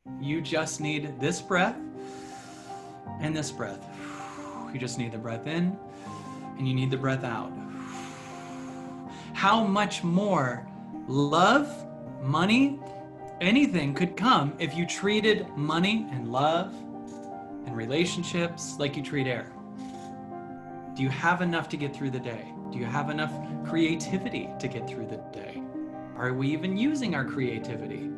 You just need this breath and this breath. You just need the breath in and you need the breath out. How much more love, money, anything could come if you treated money and love and relationships like you treat air? Do you have enough to get through the day? Do you have enough creativity to get through the day? Are we even using our creativity?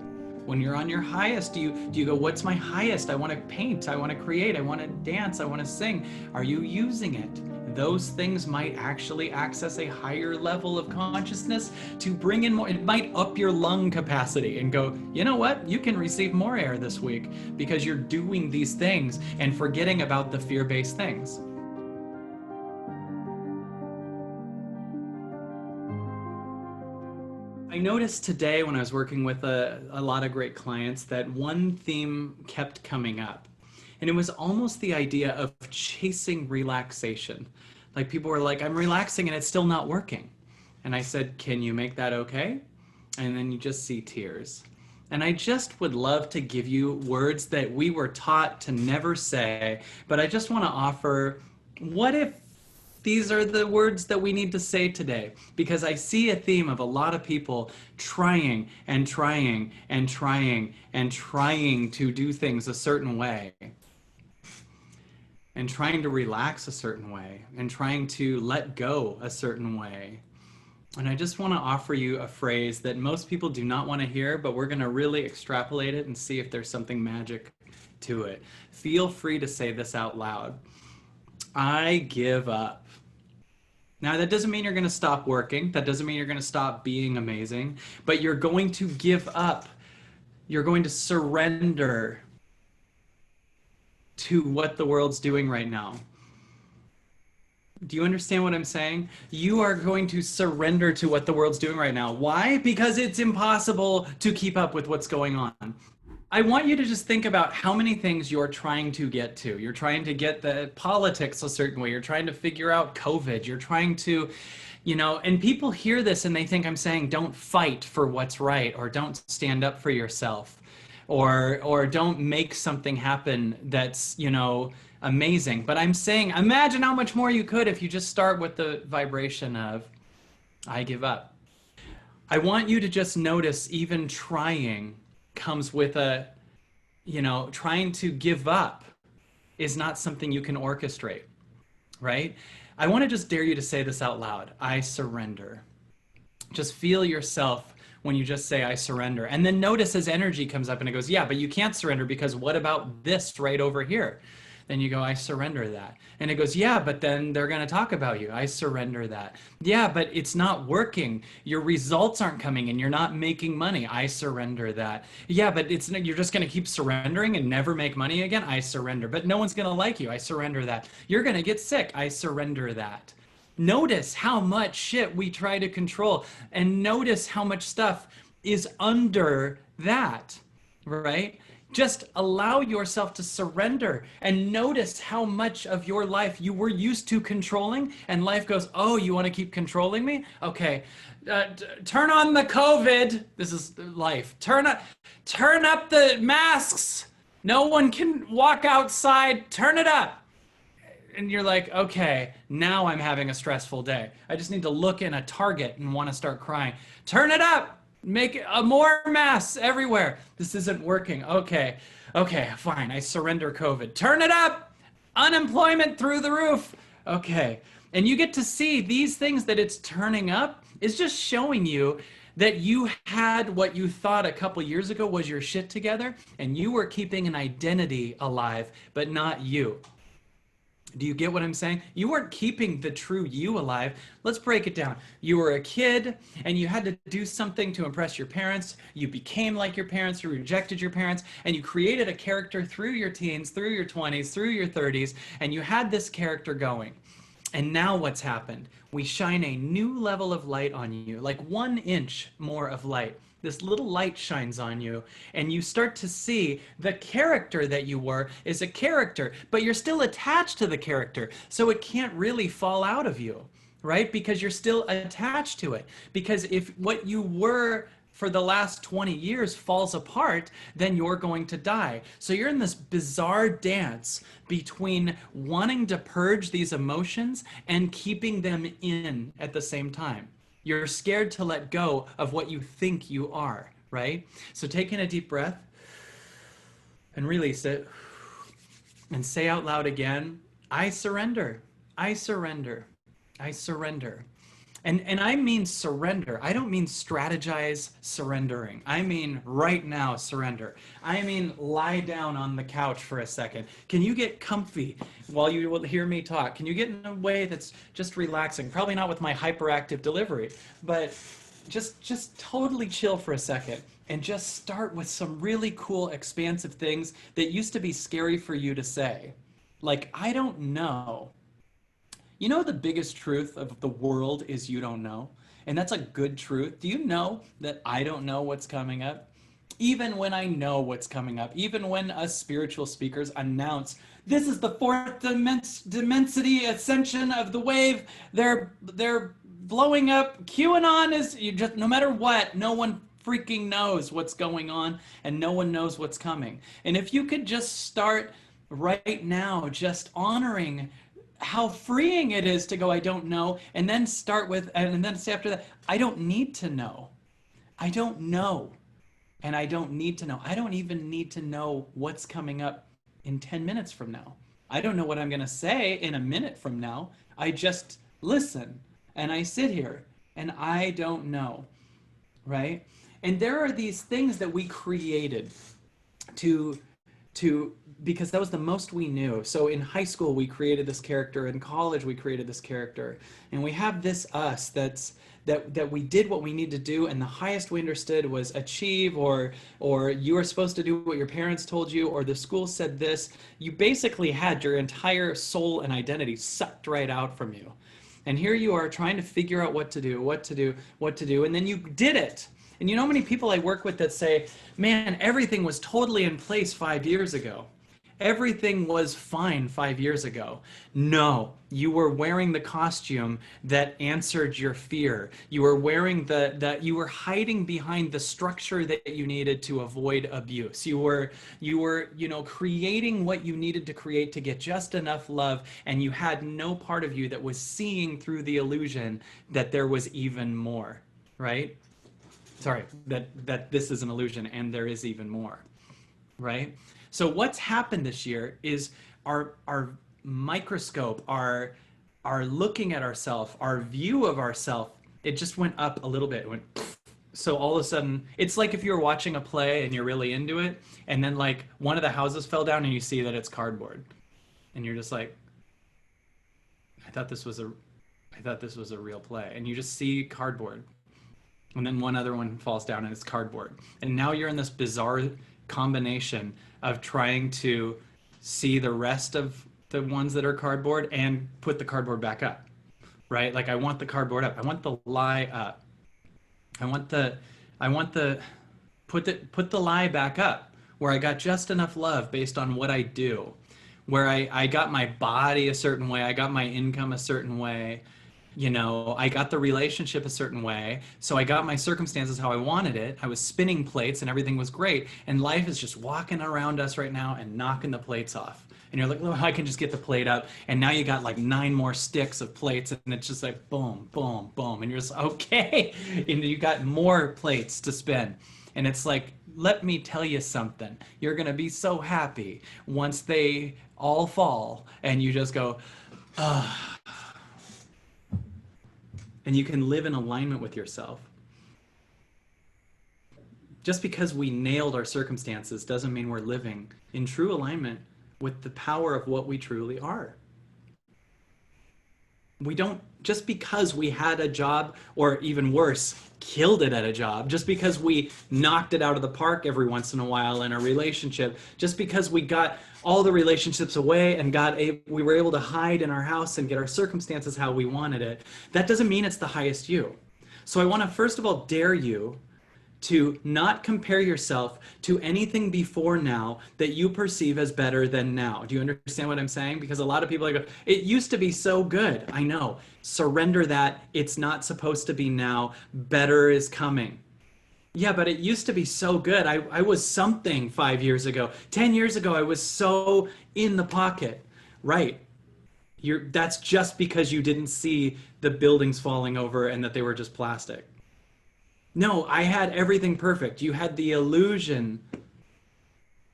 When you're on your highest, do you go, what's my highest? I want to paint, I want to create, I want to dance, I want to sing. Are you using it? Those things might actually access a higher level of consciousness to bring in more. It might up your lung capacity and go, you know what? You can receive more air this week because you're doing these things and forgetting about the fear-based things. I noticed today when I was working with a lot of great clients that one theme kept coming up. And it was almost the idea of chasing relaxation. Like people were like, I'm relaxing and it's still not working. And I said, can you make that okay? And then you just see tears. And I just would love to give you words that we were taught to never say, but I just want to offer, what if these are the words that we need to say today? Because I see a theme of a lot of people trying and trying and trying and trying to do things a certain way, and trying to relax a certain way, and trying to let go a certain way. And I just want to offer you a phrase that most people do not want to hear, but we're going to really extrapolate it and see if there's something magic to it. Feel free to say this out loud. I give up. Now, that doesn't mean you're going to stop working. That doesn't mean you're going to stop being amazing, but you're going to give up. You're going to surrender to what the world's doing right now. Do you understand what I'm saying? You are going to surrender to what the world's doing right now. Why? Because it's impossible to keep up with what's going on. I want you to just think about how many things you're trying to get to. You're trying to get the politics a certain way. You're trying to figure out COVID. You're trying to, and people hear this and they think I'm saying don't fight for what's right, or don't stand up for yourself, or don't make something happen that's, amazing. But I'm saying, imagine how much more you could if you just start with the vibration of, I give up. I want you to just notice even trying comes with a, trying to give up is not something you can orchestrate, right? I want to just dare you to say this out loud. I surrender. Just feel yourself when you just say, I surrender. And then notice as energy comes up and it goes, yeah, but you can't surrender because what about this right over here? Then you go, I surrender that. And it goes, yeah, but then they're going to talk about you. I surrender that. Yeah, but it's not working. Your results aren't coming and you're not making money. I surrender that. Yeah, but you're just going to keep surrendering and never make money again. I surrender. But no one's going to like you. I surrender that. You're going to get sick. I surrender that. Notice how much shit we try to control, and notice how much stuff is under that, right? Just allow yourself to surrender and notice how much of your life you were used to controlling, and life goes, oh, you want to keep controlling me? Okay, turn on the COVID. This is life. Turn up the masks. No one can walk outside. Turn it up. And you're like, okay, now I'm having a stressful day. I just need to look in a Target and want to start crying. Turn it up. Make more masks everywhere. This isn't working. Okay, fine. I surrender COVID. Turn it up. Unemployment through the roof. Okay. And you get to see these things that it's turning up is just showing you that you had what you thought a couple years ago was your shit together, and you were keeping an identity alive, but not you. Do you get what I'm saying? You weren't keeping the true you alive. Let's break it down. You were a kid and you had to do something to impress your parents. You became like your parents, you rejected your parents, and you created a character through your teens, through your 20s, through your 30s, and you had this character going. And now what's happened? We shine a new level of light on you, like 1 inch more of light. This little light shines on you, and you start to see the character that you were is a character, but you're still attached to the character, so it can't really fall out of you, right? Because you're still attached to it. Because if what you were for the last 20 years falls apart, then you're going to die. So you're in this bizarre dance between wanting to purge these emotions and keeping them in at the same time. You're scared to let go of what you think you are, right? So take in a deep breath and release it and say out loud again, I surrender. I surrender. I surrender. And I mean surrender. I don't mean strategize surrendering. I mean right now surrender. I mean lie down on the couch for a second. Can you get comfy while you will hear me talk? Can you get in a way that's just relaxing? Probably not with my hyperactive delivery, but just totally chill for a second and just start with some really cool expansive things that used to be scary for you to say. Like, I don't know. You know, the biggest truth of the world is you don't know. And that's a good truth. Do you know that I don't know what's coming up? Even when I know what's coming up, even when us spiritual speakers announce, this is the fourth dimensity ascension of the wave, they're blowing up, QAnon is, you just, no matter what, no one freaking knows what's going on and no one knows what's coming. And if you could just start right now, just honoring how freeing it is to go, I don't know, and then start with, and then say after that, I don't need to know. I don't know. And I don't need to know. I don't even need to know what's coming up in 10 minutes from now. I don't know what I'm going to say in a minute from now. I just listen and I sit here and I don't know, right? And there are these things that we created to because that was the most we knew. So in high school, we created this character. In college, we created this character. And we have this us that we did what we need to do, and the highest we understood was achieve, or you were supposed to do what your parents told you, or the school said this. You basically had your entire soul and identity sucked right out from you. And here you are trying to figure out what to do, and then you did it. And you know how many people I work with that say, man, everything was totally in place 5 years ago. Everything was fine 5 years ago. No, you were wearing the costume that answered your fear. You were wearing you were hiding behind the structure that you needed to avoid abuse. You were, creating what you needed to create to get just enough love, and you had no part of you that was seeing through the illusion that there was even more, right? Sorry, that this is an illusion and there is even more, right? So what's happened this year is our microscope, our looking at ourselves, our view of ourselves, it just went up a little bit. It went, so all of a sudden, it's like if you were watching a play and you're really into it, and then like one of the houses fell down and you see that it's cardboard, and you're just like, I thought this was a real play, and you just see cardboard. And then one other one falls down and it's cardboard. And now you're in this bizarre combination of trying to see the rest of the ones that are cardboard and put the cardboard back up, right? Like, I want the cardboard up. I want the lie up. Put the lie back up where I got just enough love based on what I do, where I got my body a certain way. I got my income a certain way. I got the relationship a certain way, so I got my circumstances how I wanted it. I was spinning plates and everything was great, and life is just walking around us right now and knocking the plates off. And you're like, oh, I can just get the plate up, and now you got like 9 more sticks of plates, and it's just like boom, boom, boom, and you're just, okay, and you got more plates to spin. And it's like, let me tell you something. You're gonna be so happy once they all fall, and you just go, ah. And you can live in alignment with yourself. Just because we nailed our circumstances doesn't mean we're living in true alignment with the power of what we truly are. We don't, just because we had a job, or even worse, killed it at a job, just because we knocked it out of the park every once in a while in a relationship, just because we got all the relationships away and we were able to hide in our house and get our circumstances how we wanted it, that doesn't mean it's the highest you. So I want to first of all dare you to not compare yourself to anything before now that you perceive as better than now. Do you understand what I'm saying? Because a lot of people go, it used to be so good. I know. Surrender that. It's not supposed to be now. Better is coming. Yeah, but it used to be so good. I was something 5 years ago. 10 years ago, I was so in the pocket. Right. That's just because you didn't see the buildings falling over and that they were just plastic. No, I had everything perfect. You had the illusion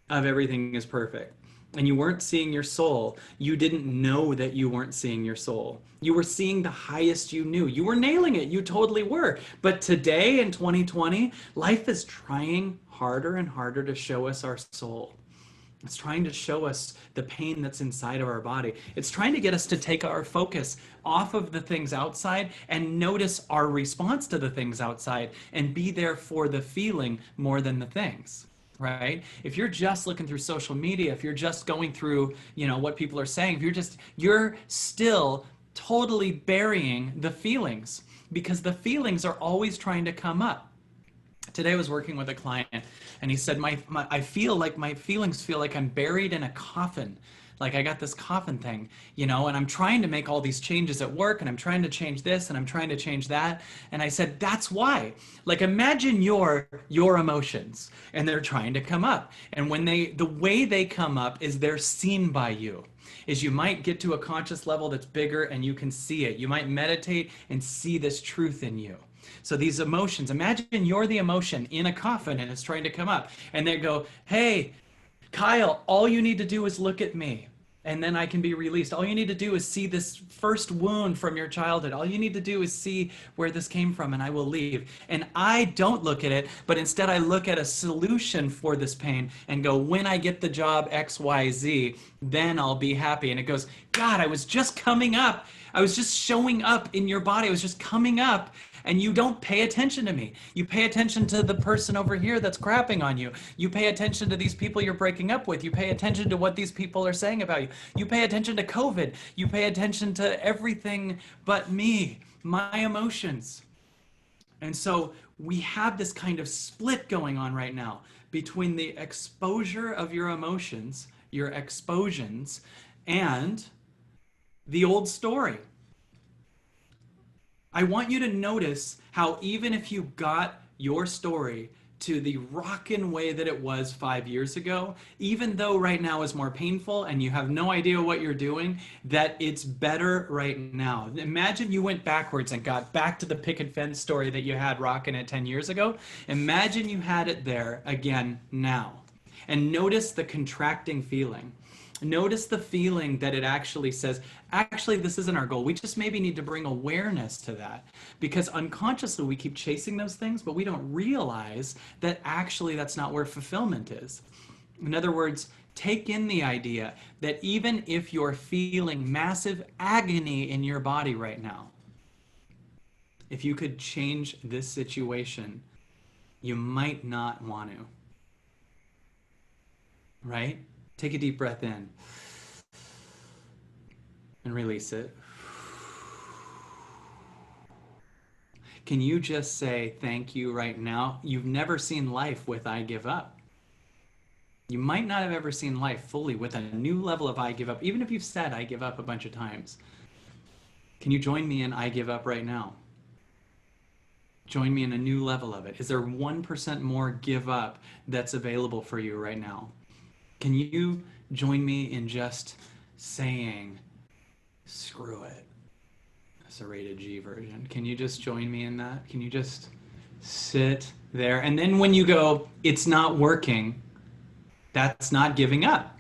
of everything is perfect. And you weren't seeing your soul. You didn't know that you weren't seeing your soul. You were seeing the highest you knew. You were nailing it. You totally were. But today in 2020, life is trying harder and harder to show us our soul. It's trying to show us the pain that's inside of our body. It's trying to get us to take our focus off of the things outside and notice our response to the things outside and be there for the feeling more than the things. Right? If you're just looking through social media, if you're just going through, what people are saying, you're still totally burying the feelings because the feelings are always trying to come up. Today I was working with a client and he said, I feel like my feelings feel like I'm buried in a coffin. Like I got this coffin thing, and I'm trying to make all these changes at work and I'm trying to change this and I'm trying to change that. And I said, that's why. Like imagine your emotions and they're trying to come up. And the way they come up is they're seen by you. Is you might get to a conscious level that's bigger and you can see it. You might meditate and see this truth in you. So these emotions, imagine you're the emotion in a coffin and it's trying to come up. And they go, hey, Kyle, all you need to do is look at me and then I can be released. All you need to do is see this first wound from your childhood. All you need to do is see where this came from and I will leave. And I don't look at it, but instead I look at a solution for this pain and go, when I get the job XYZ, then I'll be happy. And it goes, God, I was just coming up. I was just showing up in your body. I was just coming up. And you don't pay attention to me. You pay attention to the person over here that's crapping on you. You pay attention to these people you're breaking up with. You pay attention to what these people are saying about you. You pay attention to COVID. You pay attention to everything but me, my emotions. And so we have this kind of split going on right now between the exposure of your emotions, your expositions, and the old story. I want you to notice how even if you got your story to the rockin' way that it was 5 years ago, even though right now is more painful and you have no idea what you're doing, that it's better right now. Imagine you went backwards and got back to the picket fence story that you had rocking it 10 years ago. Imagine you had it there again now. And notice the contracting feeling. Notice the feeling that it actually says, actually, this isn't our goal. We just maybe need to bring awareness to that because unconsciously we keep chasing those things, but we don't realize that actually that's not where fulfillment is. In other words, take in the idea that even if you're feeling massive agony in your body right now, if you could change this situation, you might not want to. Right? Take a deep breath in and release it. Can you just say thank you right now? You've never seen life with I give up. You might not have ever seen life fully with a new level of I give up, even if you've said I give up a bunch of times. Can you join me in I give up right now? Join me in a new level of it. Is there 1% more give up that's available for you right now? Can you join me in just saying, screw it? That's a rated G version. Can you just join me in that? Can you just sit there? And then when you go, it's not working, that's not giving up.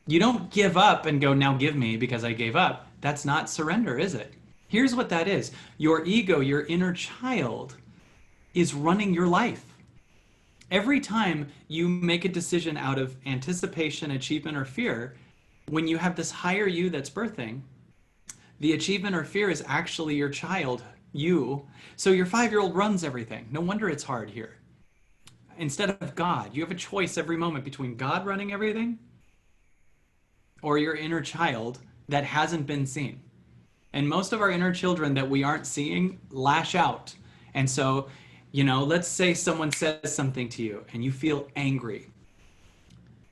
You don't give up and go, now give me because I gave up. That's not surrender, is it? Here's what that is. Your ego, your inner child, is running your life. Every time you make a decision out of anticipation, achievement, or fear, when you have this higher you that's birthing, the achievement or fear is actually your child, you. So your 5-year-old runs everything. No wonder it's hard here. Instead of God, you have a choice every moment between God running everything or your inner child that hasn't been seen. And most of our inner children that we aren't seeing lash out. And so, let's say someone says something to you and you feel angry.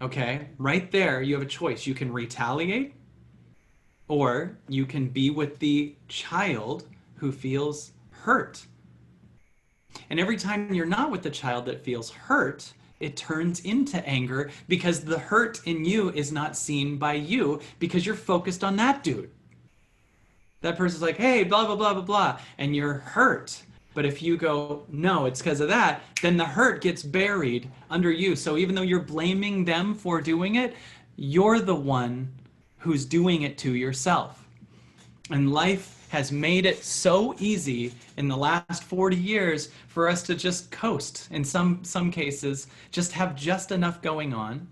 Okay, right there, you have a choice. You can retaliate or you can be with the child who feels hurt. And every time you're not with the child that feels hurt, it turns into anger because the hurt in you is not seen by you because you're focused on that dude. That person's like, hey, blah, blah, blah, blah, blah, and you're hurt. But if you go, no, it's because of that, then the hurt gets buried under you. So even though you're blaming them for doing it, you're the one who's doing it to yourself. And life has made it so easy in the last 40 years for us to just coast. In some cases, just have just enough going on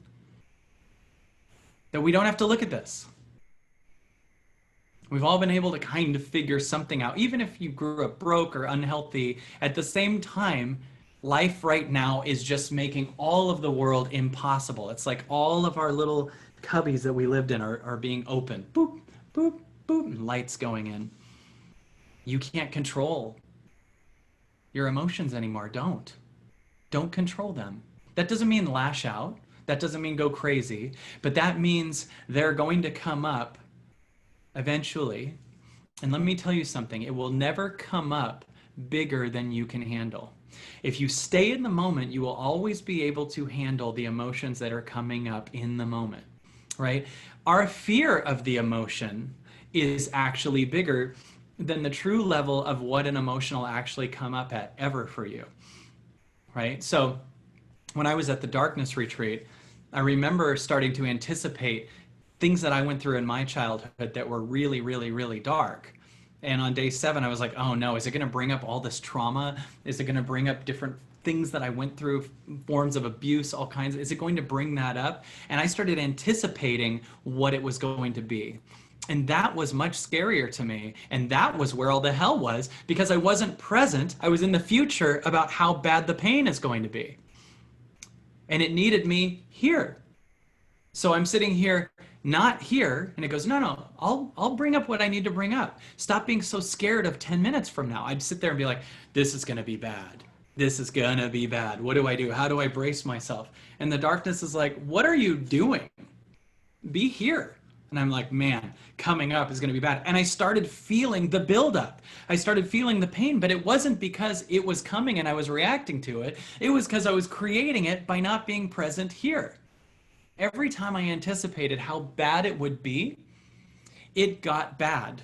that we don't have to look at this. We've all been able to kind of figure something out. Even if you grew up broke or unhealthy, at the same time, life right now is just making all of the world impossible. It's like all of our little cubbies that we lived in are being opened. Boop, boop, boop, and lights going in. You can't control your emotions anymore. Don't control them. That doesn't mean lash out. That doesn't mean go crazy. But that means they're going to come up eventually. And let me tell you something. It will never come up bigger than you can handle. If you stay in the moment, you will always be able to handle the emotions that are coming up in the moment, right? Our fear of the emotion is actually bigger than the true level of what an emotion will actually come up at ever for you, right? So when I was at the darkness retreat, I remember starting to anticipate things that I went through in my childhood that were really, really, really dark. And on day 7, I was like, oh no, is it going to bring up all this trauma? Is it going to bring up different things that I went through, forms of abuse, all kinds of, is it going to bring that up? And I started anticipating what it was going to be. And that was much scarier to me. And that was where all the hell was, because I wasn't present. I was in the future about how bad the pain is going to be. And it needed me here. So I'm sitting here, not here, and it goes, no, I'll bring up what I need to bring up. Stop being so scared of 10 minutes from now. I'd sit there and be like, this is going to be bad. This is going to be bad. What do I do? How do I brace myself? And the darkness is like, what are you doing? Be here. And I'm like, man, coming up is going to be bad. And I started feeling the buildup. I started feeling the pain, but it wasn't because it was coming and I was reacting to it. It was because I was creating it by not being present here. Every time I anticipated how bad it would be, it got bad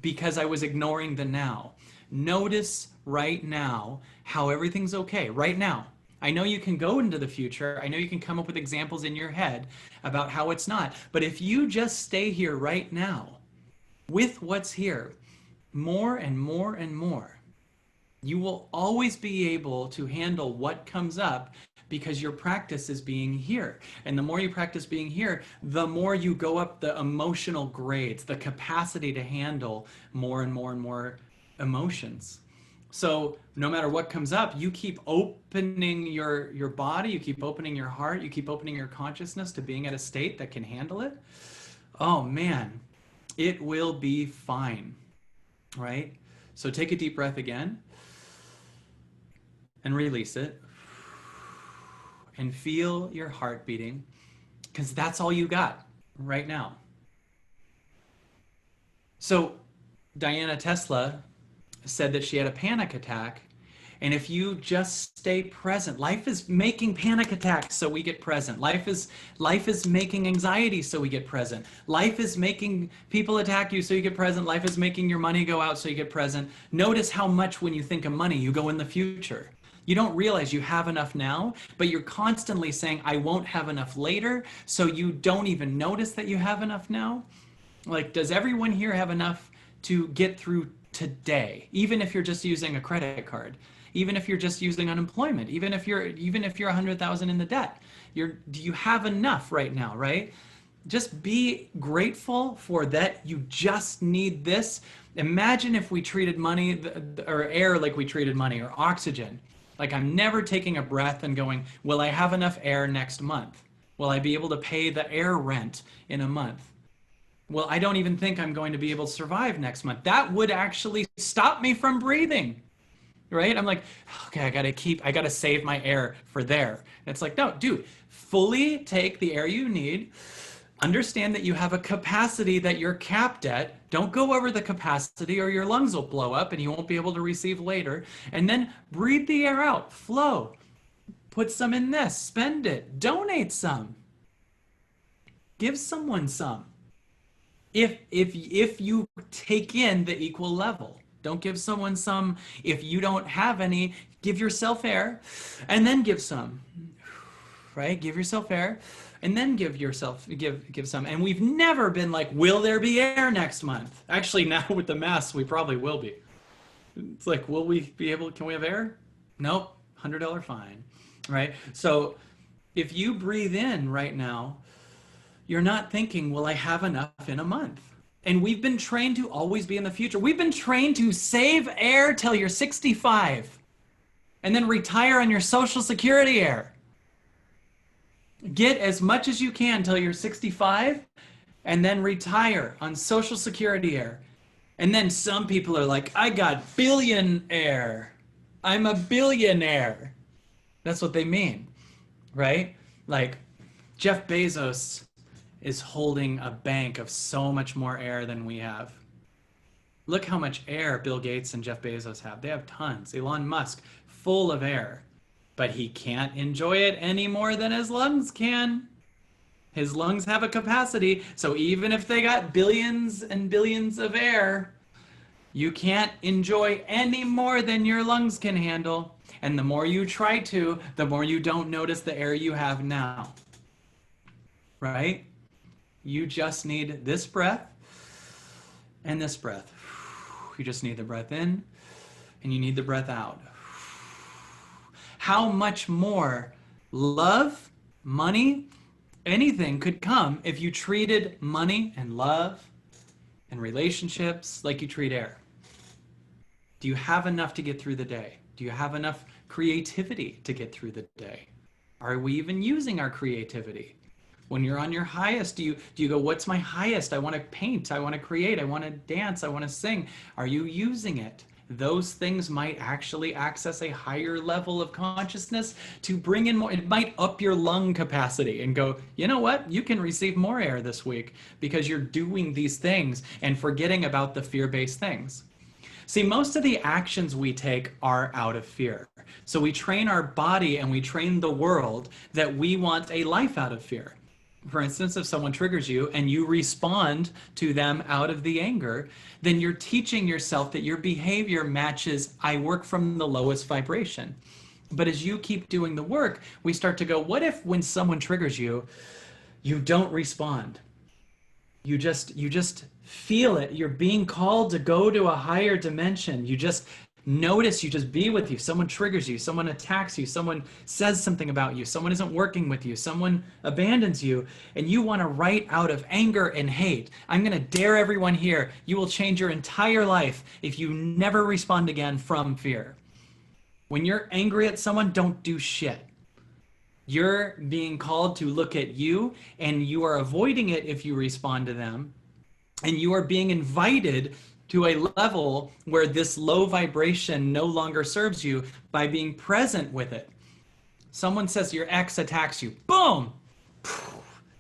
because I was ignoring the now. Notice right now how everything's okay right now. I know you can go into the future. I know you can come up with examples in your head about how it's not. But if you just stay here right now with what's here, more and more and more, you will always be able to handle what comes up because your practice is being here. And the more you practice being here, the more you go up the emotional grades, the capacity to handle more and more and more emotions. So no matter what comes up, you keep opening your body, you keep opening your heart, you keep opening your consciousness to being at a state that can handle it. Oh man, it will be fine, right? So take a deep breath again and release it and feel your heart beating, because that's all you got right now. So Diana Tesla said that she had a panic attack, and if you just stay present, life is making panic attacks so we get present. Life is making anxiety so we get present. Life is making people attack you so you get present. Life is making your money go out so you get present. Notice how much when you think of money you go in the future. You don't realize you have enough now, but you're constantly saying, I won't have enough later, so you don't even notice that you have enough now. Like, does everyone here have enough to get through today? Even if you're just using a credit card, even if you're just using unemployment, even if you're 100,000 in the debt, do you have enough right now, right? Just be grateful for that. You just need this. Imagine if we treated money or air like we treated money, or oxygen. Like, I'm never taking a breath and going, will I have enough air next month? Will I be able to pay the air rent in a month? Well, I don't even think I'm going to be able to survive next month. That would actually stop me from breathing, right? I'm like, okay, I gotta save my air for there. And it's like, no, dude, fully take the air you need, Understand that you have a capacity that you're capped at. Don't go over the capacity or your lungs will blow up and you won't be able to receive later. And then breathe the air out, flow. Put some in this, spend it, donate some. Give someone some. If you take in the equal level. Don't give someone some. If you don't have any, give yourself air and then give some. Right? Give yourself air and then give some. And we've never been like, will there be air next month? Actually, now with the masks, we probably will be. It's like, will we be able, can we have air? Nope, $100 fine, right? So if you breathe in right now, you're not thinking, will I have enough in a month? And we've been trained to always be in the future. We've been trained to save air till you're 65 and then retire on your Social Security air. Get as much as you can till you're 65 and then retire on Social Security air. And then some people are like, I got billionaire. I'm a billionaire. That's what they mean, right? Like Jeff Bezos is holding a bank of so much more air than we have. Look how much air Bill Gates and Jeff Bezos have. They have tons. Elon Musk, full of air. But he can't enjoy it any more than his lungs can. His lungs have a capacity, so even if they got billions and billions of air, you can't enjoy any more than your lungs can handle. And the more you try to, the more you don't notice the air you have now. Right? You just need this breath and this breath. You just need the breath in and you need the breath out. How much more love, money, anything could come if you treated money and love and relationships like you treat air? Do you have enough to get through the day? Do you have enough creativity to get through the day? Are we even using our creativity? When you're on your highest, do you go, what's my highest? I want to paint, I want to create, I want to dance, I want to sing. Are you using it? Those things might actually access a higher level of consciousness to bring in more. It might up your lung capacity and go, you know what? You can receive more air this week because you're doing these things and forgetting about the fear-based things. See, most of the actions we take are out of fear. So we train our body and we train the world that we want a life out of fear. For instance, if someone triggers you and you respond to them out of the anger, then you're teaching yourself that your behavior matches, I work from the lowest vibration. But as you keep doing the work, we start to go, what if when someone triggers you, you don't respond? You just feel it. You're being called to go to a higher dimension. You just notice, you just be with you. Someone triggers you, someone attacks you, someone says something about you, someone isn't working with you, someone abandons you, and you want to write out of anger and hate. I'm going to dare everyone here, you will change your entire life if you never respond again from fear. When you're angry at someone, don't do shit. You're being called to look at you, and you are avoiding it if you respond to them, and you are being invited to a level where this low vibration no longer serves you by being present with it. Someone says your ex attacks you, boom!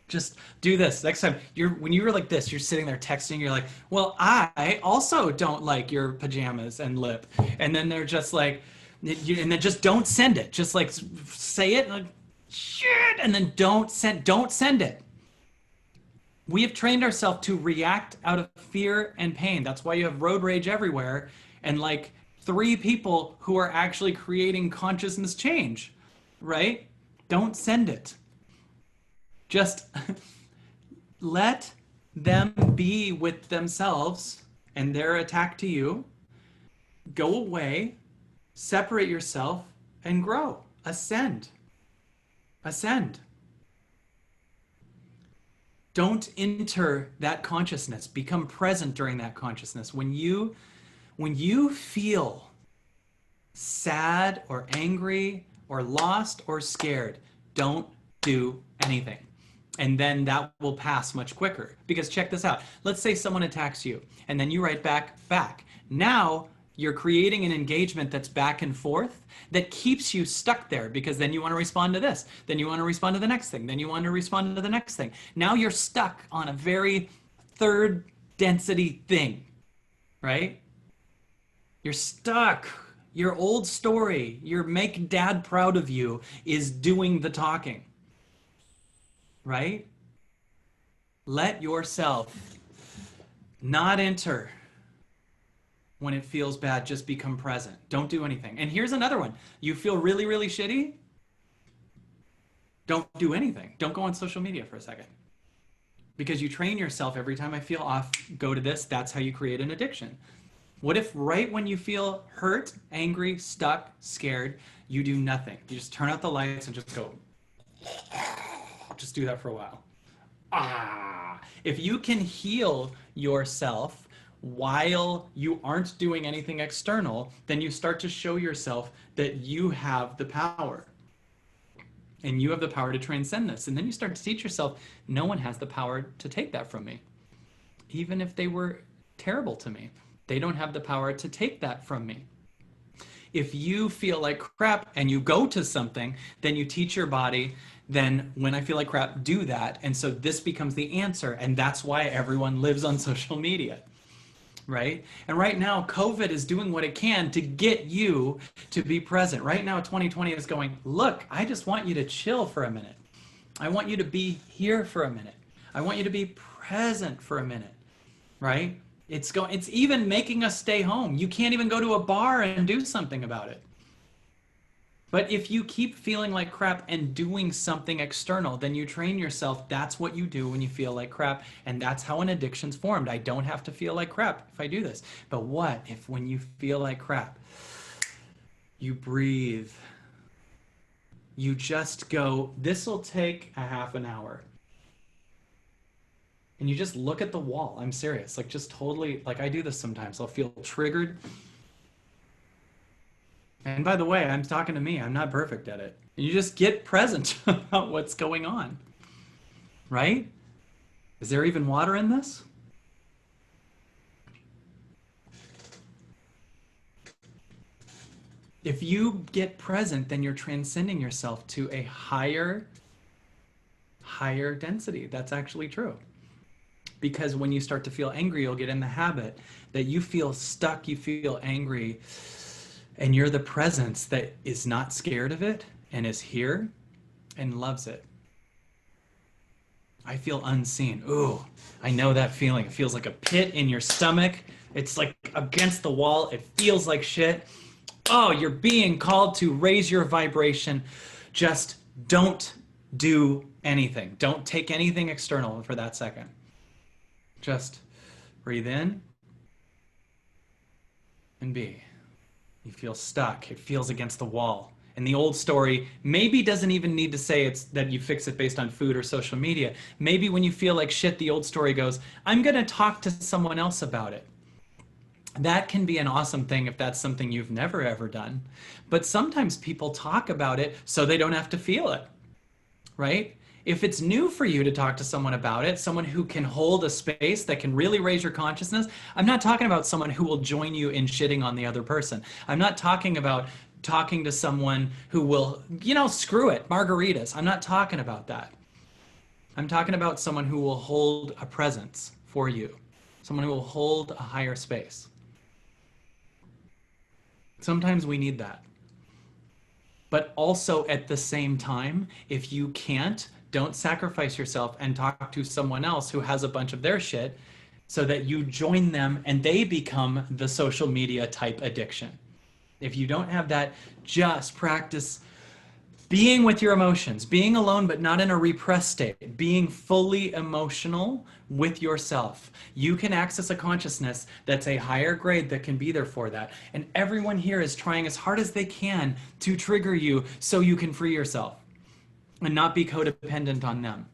Just do this. Next time, when you're like this, you're sitting there texting, you're like, well, I also don't like your pajamas and lip. And then they're just like, and then just don't send it. Just like say it, like, shit, and then don't send it. We have trained ourselves to react out of fear and pain. That's why you have road rage everywhere and like 3 people who are actually creating consciousness change, right? Don't send it. Just let them be with themselves and their attack to you. Go away, separate yourself, and grow. Ascend. Ascend. Don't enter that consciousness. Become present during that consciousness. When you feel sad or angry or lost or scared, don't do anything. And then that will pass much quicker. Because check this out. Let's say someone attacks you and then you write back. Now You're creating an engagement that's back and forth that keeps you stuck there, because then you want to respond to this, then you want to respond to the next thing, then you want to respond to the next thing. Now you're stuck on a very third density thing, right? You're stuck. Your old story, your make dad proud of you, is doing the talking, right? Let yourself not enter when it feels bad. Just become present. Don't do anything. And here's another one. You feel really, really shitty? Don't do anything. Don't go on social media for a second. Because you train yourself, every time I feel off, go to this. That's how you create an addiction. What if right when you feel hurt, angry, stuck, scared, you do nothing? You just turn out the lights and just go. Just do that for a while. If you can heal yourself while you aren't doing anything external, then you start to show yourself that you have the power. And you have the power to transcend this. And then you start to teach yourself, no one has the power to take that from me. Even if they were terrible to me, they don't have the power to take that from me. If you feel like crap and you go to something, then you teach your body, then when I feel like crap, do that. And so this becomes the answer. And that's why everyone lives on social media, right? And right now, COVID is doing what it can to get you to be present. Right now, 2020 is going, look, I just want you to chill for a minute. I want you to be here for a minute. I want you to be present for a minute, right? It's even making us stay home. You can't even go to a bar and do something about it. But if you keep feeling like crap and doing something external, then you train yourself. That's what you do when you feel like crap. And that's how an addiction's formed. I don't have to feel like crap if I do this. But what if when you feel like crap, you breathe? You just go, this'll take a half an hour. And you just look at the wall. I'm serious. Like, just totally, like, I do this sometimes. I'll feel triggered. And by the way, I'm talking to me. I'm not perfect at it. And you just get present about what's going on. Right? Is there even water in this? If you get present, then you're transcending yourself to a higher density. That's actually true. Because when you start to feel angry, you'll get in the habit that you feel stuck, you feel angry, and you're the presence that is not scared of it and is here and loves it. I feel unseen. Ooh, I know that feeling. It feels like a pit in your stomach. It's like against the wall. It feels like shit. Oh, you're being called to raise your vibration. Just don't do anything. Don't take anything external for that second. Just breathe in and be. You feel stuck. It feels against the wall. And the old story maybe doesn't even need to say it's that you fix it based on food or social media. Maybe when you feel like shit, the old story goes, I'm going to talk to someone else about it. That can be an awesome thing if that's something you've never ever done. But sometimes people talk about it so they don't have to feel it, right? If it's new for you to talk to someone about it, someone who can hold a space that can really raise your consciousness, I'm not talking about someone who will join you in shitting on the other person. I'm not talking about talking to someone who will, screw it, margaritas. I'm not talking about that. I'm talking about someone who will hold a presence for you, someone who will hold a higher space. Sometimes we need that. But also at the same time, if you can't, don't sacrifice yourself and talk to someone else who has a bunch of their shit so that you join them and they become the social media type addiction. If you don't have that, just practice being with your emotions, being alone but not in a repressed state, being fully emotional with yourself. You can access a consciousness that's a higher grade that can be there for that. And everyone here is trying as hard as they can to trigger you so you can free yourself and not be codependent on them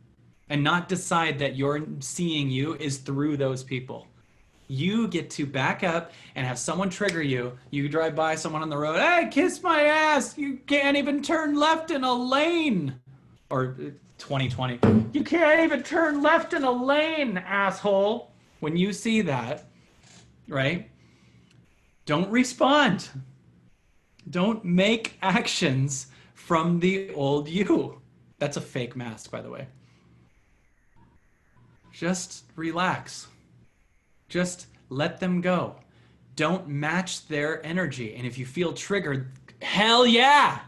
and not decide that your seeing you is through those people. You get to back up and have someone trigger you. You drive by someone on the road, hey, kiss my ass. You can't even turn left in a lane. Or 2020, you can't even turn left in a lane, asshole. When you see that, right? Don't respond. Don't make actions from the old you. That's a fake mask, by the way. Just relax. Just let them go. Don't match their energy. And if you feel triggered, hell yeah.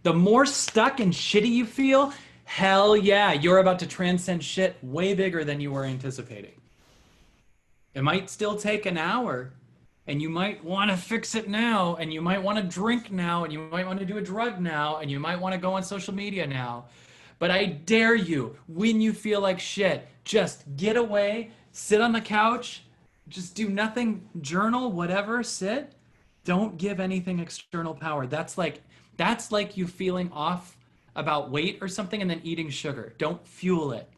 The more stuck and shitty you feel, hell yeah. You're about to transcend shit way bigger than you were anticipating. It might still take an hour, and you might want to fix it now, and you might want to drink now, and you might want to do a drug now, and you might want to go on social media now. But I dare you, when you feel like shit, just get away, sit on the couch, just do nothing, journal, whatever, sit. Don't give anything external power. That's like you feeling off about weight or something and then eating sugar. Don't fuel it.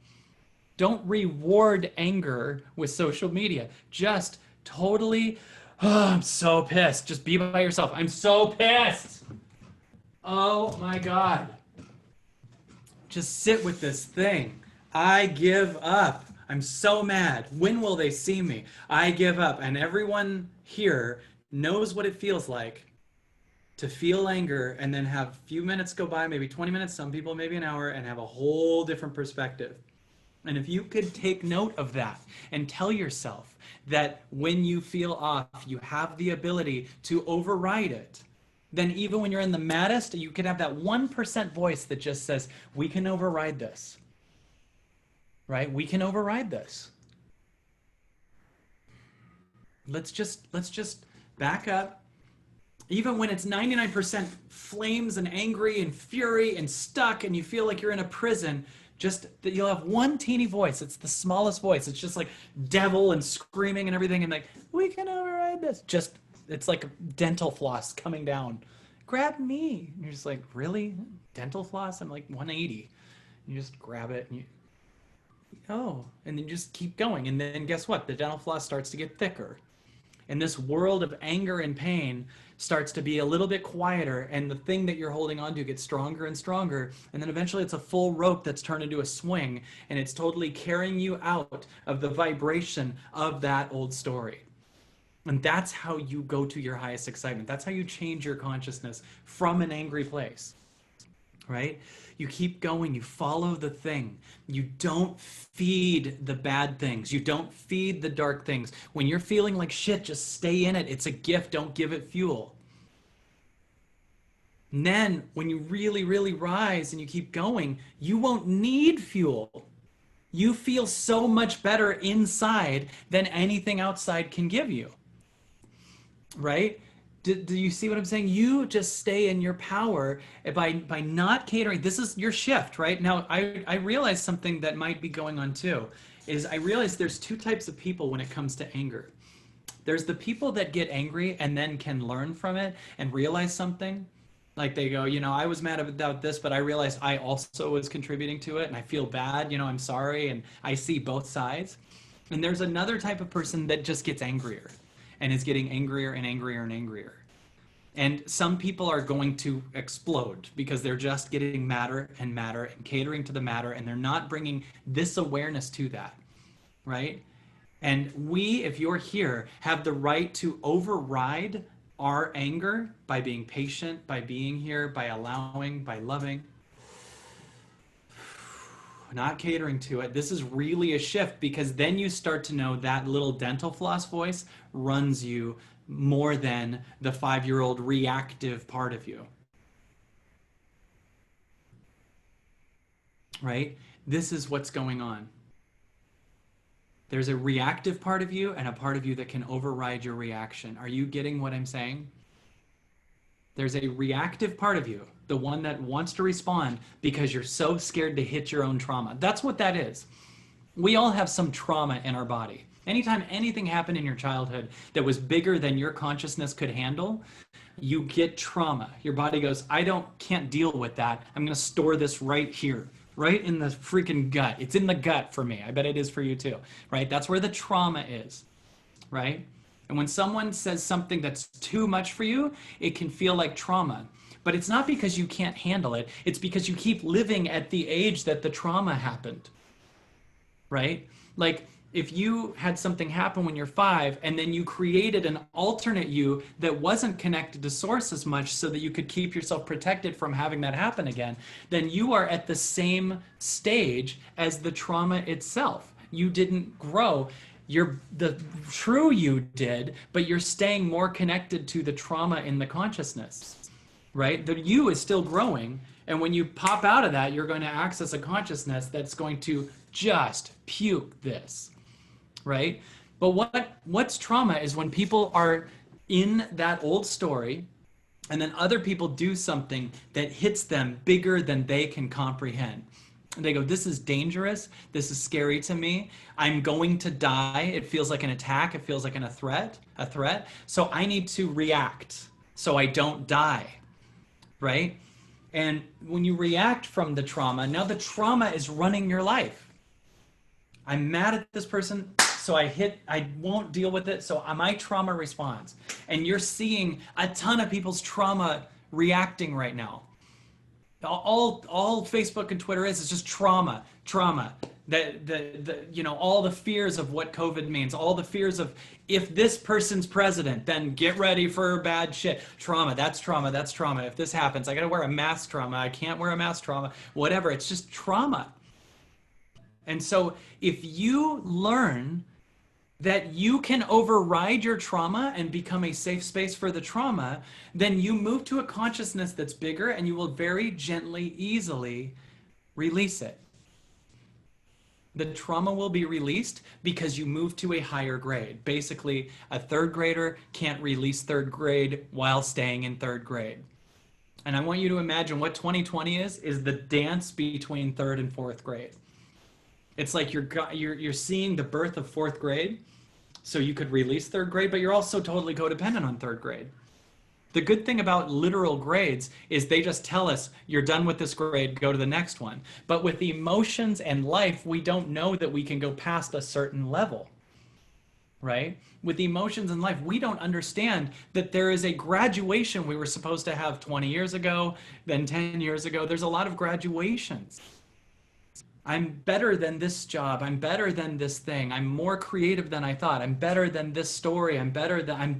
Don't reward anger with social media. Just totally, oh, I'm so pissed. Just be by yourself. I'm so pissed. Oh my God. Just sit with this thing. I give up. I'm so mad. When will they see me? I give up. And everyone here knows what it feels like to feel anger and then have a few minutes go by, maybe 20 minutes, some people maybe an hour, and have a whole different perspective. And if you could take note of that and tell yourself that when you feel off, you have the ability to override it, then even when you're in the maddest, you can have that 1% voice that just says, we can override this, right? We can override this. Let's just back up. Even when it's 99% flames and angry and fury and stuck and you feel like you're in a prison, just that you'll have one teeny voice. It's the smallest voice. It's just like devil and screaming and everything. And like, we can override this. Just, it's like dental floss coming down. Grab me. And you're just like, really? Dental floss? I'm like 180. You just grab it and you, oh, and then you just keep going. And then guess what? The dental floss starts to get thicker. And this world of anger and pain starts to be a little bit quieter, and the thing that you're holding on to gets stronger and stronger, and then eventually it's a full rope that's turned into a swing, and it's totally carrying you out of the vibration of that old story. And that's how you go to your highest excitement. That's how you change your consciousness from an angry place, right? You keep going, you follow the thing. You don't feed the bad things. You don't feed the dark things. When you're feeling like shit, just stay in it. It's a gift, don't give it fuel. And then when you really, really rise and you keep going, you won't need fuel. You feel so much better inside than anything outside can give you, right? Do you see what I'm saying? You just stay in your power by not catering. This is your shift, right? Now, I realize something that might be going on too, is I realize there's two types of people when it comes to anger. There's the people that get angry and then can learn from it and realize something. Like they go, you know, I was mad about this, but I realized I also was contributing to it and I feel bad, you know, I'm sorry. And I see both sides. And there's another type of person that just gets angrier and is getting angrier and angrier and angrier. And some people are going to explode because they're just getting madder and madder and catering to the matter, and they're not bringing this awareness to that, right? And we, if you're here, have the right to override our anger by being patient, by being here, by allowing, by loving, not catering to it. This is really a shift, because then you start to know that little dental floss voice runs you more than the 5-year-old reactive part of you. Right? This is what's going on. There's a reactive part of you and a part of you that can override your reaction. Are you getting what I'm saying? There's a reactive part of you, the one that wants to respond because you're so scared to hit your own trauma. That's what that is. We all have some trauma in our body. Anytime anything happened in your childhood that was bigger than your consciousness could handle, you get trauma. Your body goes, can't deal with that. I'm going to store this right here, right in the freaking gut. It's in the gut for me. I bet it is for you too, right? That's where the trauma is, right? And when someone says something that's too much for you, it can feel like trauma. But it's not because you can't handle it. It's because you keep living at the age that the trauma happened, right? Like, If you had something happen when you're 5 and then you created an alternate you that wasn't connected to source as much so that you could keep yourself protected from having that happen again, then you are at the same stage as the trauma itself. You didn't grow. The true you did, but you're staying more connected to the trauma in the consciousness, right? The you is still growing. And when you pop out of that, you're going to access a consciousness that's going to just puke this, right? But what's trauma is when people are in that old story and then other people do something that hits them bigger than they can comprehend. And they go, this is dangerous. This is scary to me. I'm going to die. It feels like an attack. It feels like a threat. So I need to react so I don't die, right? And when you react from the trauma, now the trauma is running your life. I'm mad at this person, so I won't deal with it, so my trauma responds. And you're seeing a ton of people's trauma reacting right now. All Facebook and Twitter is just trauma. All the fears of what COVID means, all the fears of if this person's president, then get ready for bad shit. Trauma, that's trauma. If this happens, I gotta wear a mask, trauma. I can't wear a mask, trauma. Whatever, it's just trauma. And so if you learn that you can override your trauma and become a safe space for the trauma, then you move to a consciousness that's bigger and you will very gently, easily release it. The trauma will be released because you move to a higher grade. Basically, a third grader can't release third grade while staying in third grade. And I want you to imagine what 2020 is the dance between third and fourth grade. It's like you're seeing the birth of fourth grade, so you could release third grade, but you're also totally codependent on third grade. The good thing about literal grades is they just tell us, you're done with this grade, go to the next one. But with emotions and life, we don't know that we can go past a certain level, right? With emotions and life, we don't understand that there is a graduation we were supposed to have 20 years ago, then 10 years ago. There's a lot of graduations. I'm better than this job. I'm better than this thing. I'm more creative than I thought. I'm better than this story. I'm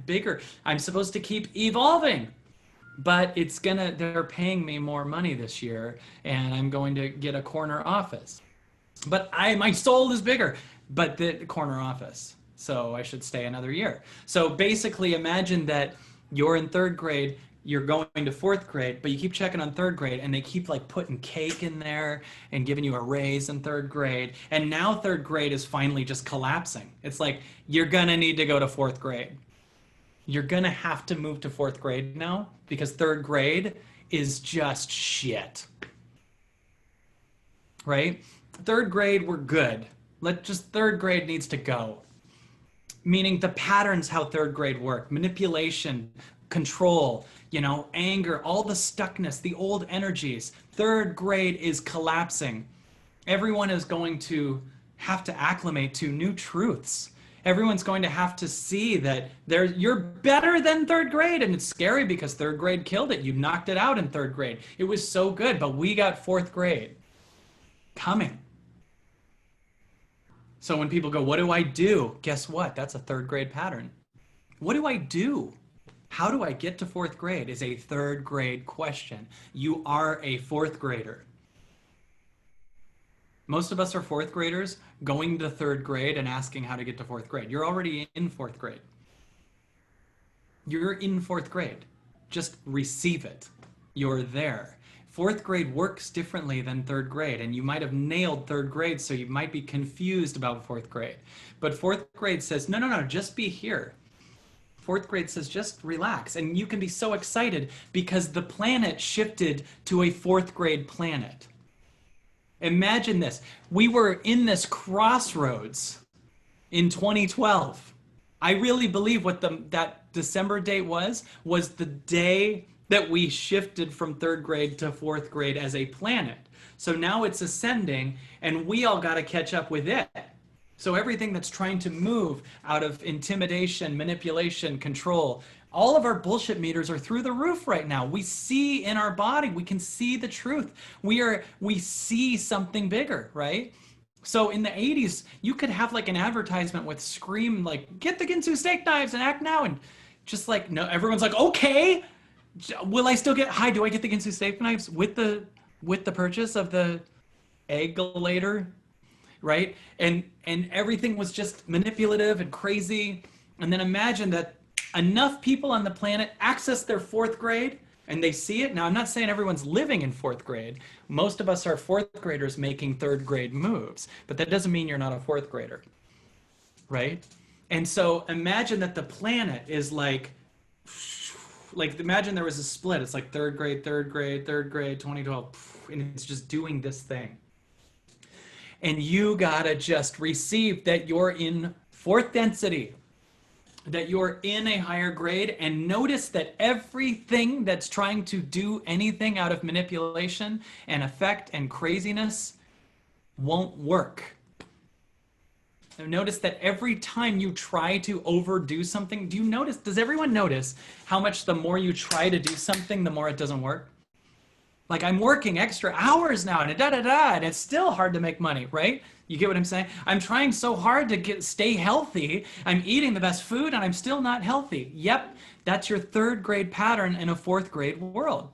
bigger. I'm supposed to keep evolving. But they're paying me more money this year and I'm going to get a corner office. But my soul is bigger, but the corner office. So I should stay another year. So basically imagine that you're in third grade, you're going to fourth grade, but you keep checking on third grade and they keep like putting cake in there and giving you a raise in third grade. And now third grade is finally just collapsing. It's like, you're gonna need to go to fourth grade. You're gonna have to move to fourth grade now because third grade is just shit. Right? Third grade, we're good. Third grade needs to go. Meaning the patterns how third grade work, manipulation, control, anger, all the stuckness, the old energies. Third grade is collapsing. Everyone is going to have to acclimate to new truths. Everyone's going to have to see that you're better than third grade. And it's scary because third grade killed it. You knocked it out in third grade. It was so good, but we got fourth grade coming. So when people go, what do I do? Guess what? That's a third grade pattern. What do I do? How do I get to fourth grade is a third grade question. You are a fourth grader. Most of us are fourth graders going to third grade and asking how to get to fourth grade. You're already in fourth grade. You're in fourth grade. Just receive it. You're there. Fourth grade works differently than third grade, and you might have nailed third grade, so you might be confused about fourth grade. But fourth grade says, no, just be here. Fourth grade says, just relax. And you can be so excited because the planet shifted to a fourth grade planet. Imagine this. We were in this crossroads in 2012. I really believe what that December date was the day that we shifted from third grade to fourth grade as a planet. So now it's ascending and we all got to catch up with it. So everything that's trying to move out of intimidation, manipulation, control, all of our bullshit meters are through the roof right now. We see in our body, we can see the truth. We see something bigger, right? So in the 80s, you could have like an advertisement with Scream, like, get the Ginsu steak knives and act now. And just like, no, everyone's like, okay, will I still get, hi, do I get the Ginsu steak knives with the purchase of the Eggulator, right? And everything was just manipulative and crazy. And then imagine that enough people on the planet access their fourth grade and they see it. Now, I'm not saying everyone's living in fourth grade. Most of us are fourth graders making third grade moves, but that doesn't mean you're not a fourth grader, right? And so imagine that the planet is like imagine there was a split. It's like third grade, third grade, third grade, 2012, and it's just doing this thing. And you gotta just receive that you're in fourth density, that you're in a higher grade, and notice that everything that's trying to do anything out of manipulation and effect and craziness won't work. And notice that every time you try to overdo something, does everyone notice how much the more you try to do something, the more it doesn't work? Like, I'm working extra hours now and and it's still hard to make money, right? You get what I'm saying? I'm trying so hard to stay healthy. I'm eating the best food and I'm still not healthy. Yep, that's your third grade pattern in a fourth grade world.